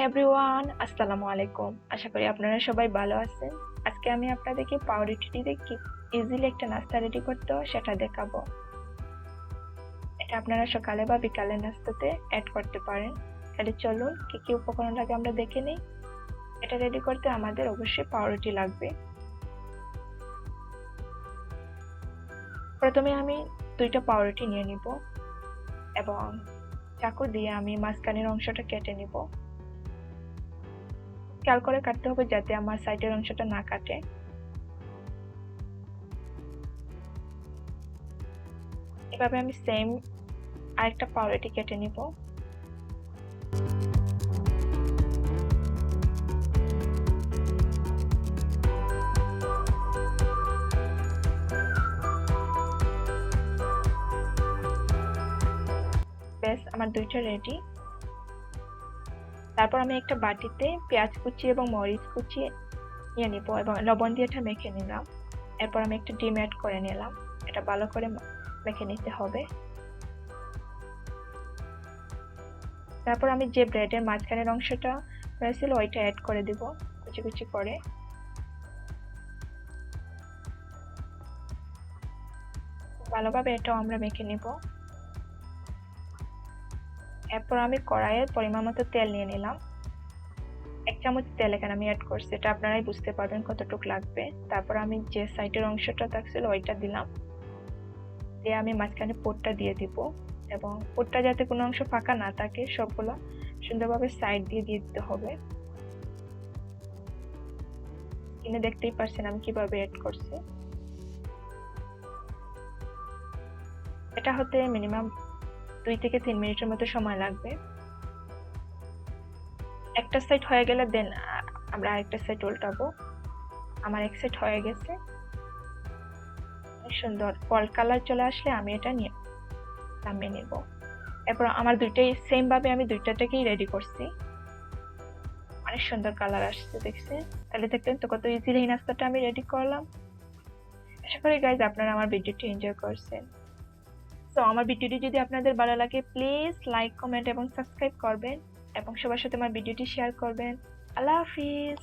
Everyone, আসসালামু আলাইকুম। আশা করি আপনারা সবাই ভালো আছেন। আজকে আমি আপনাদেরকে পাউরুটি দিয়ে কি ইজিলি একটা নাস্তা রেডি করতে হয় সেটা দেখাবো। এটা আপনারা সকালে বা বিকালে নাস্তাতে অ্যাড করতে পারেন। তাহলে চলুন কি কি উপকরণ লাগে আমরা দেখে নিই। এটা রেডি করতে আমাদের অবশ্যই পাউরুটি লাগবে। প্রথমে আমি 2টা পাউরুটি নিয়ে নিব এবং চাকু দিয়ে আমি মাঝখানের অংশটা কেটে নিব। খেয়াল করে কাটতে হবে যাতে আমার সাইডের অংশটা না কাটে। এভাবে আমি সেম আরেকটা পাউরুটি কেটে নিব। ব্যাস, আমার 2টা রেডি। তারপর আমি একটা বাটিতে পেঁয়াজ কুচি এবং মরিচ কুচি নিয়ে নিব এবং লবণ দিয়ে এটা মেখে নিলাম। এরপর আমি একটা ডিম অ্যাড করে নিলাম। এটা ভালো করে মেখে নিতে হবে। তারপর আমি যে ব্রেডের মাঝখানের অংশটা রয়েছিল ওইটা অ্যাড করে দিব কুচি কুচি করে। ভালোভাবে এটাও আমরা মেখে নিব। এরপর আমি কড়াইয়ের পরিমাণ মতো তেল নিয়ে নিলাম। 1 চামচ তেল এখানে আমি অ্যাড করছি, এটা আপনারাই বুঝতে পারবেন কতটুকু লাগবে। তারপর আমি যে সাইডের অংশটা থাকছিল ওইটা দিলাম, দিয়ে আমি মাঝখানে পুরটা দিয়ে দিব এবং পুরটা যাতে কোনো অংশ ফাঁকা না থাকে সবগুলো সুন্দরভাবে সাইড দিয়ে দিতে হবে। কিনে দেখতেই পারছেন আমি কিভাবে অ্যাড করছি। এটা হতে মিনিমাম 2 থেকে 3 মিনিটের মতো সময় লাগবে। একটা সাইড হয়ে গেলে দেন আমরা আরেকটা সাইড উল্টাবো। আমার এক সাইড হয়ে গেছে। সুন্দর গোল্ড কালার চলে আসলে আমি এটা নিয়ে নামিয়ে নিব। এরপর আমার দুইটাই সেম ভাবে আমি দুইটাকেই রেডি করছি। অনেক সুন্দর কালার আসছে দেখছেন। তাহলে দেখলেন তো কত ইজিলি এই নাস্তাটা আমি রেডি করলাম। আশা করি গাইজ আপনারা আমার ভিডিওটি এনজয় করছেন। তো আমার ভিডিওটি যদি আপনাদের ভালো লাগে প্লিজ লাইক, কমেন্ট এবং সাবস্ক্রাইব করবেন এবং সবার সাথে আমার ভিডিওটি শেয়ার করবেন। আল্লাহ হাফিজ।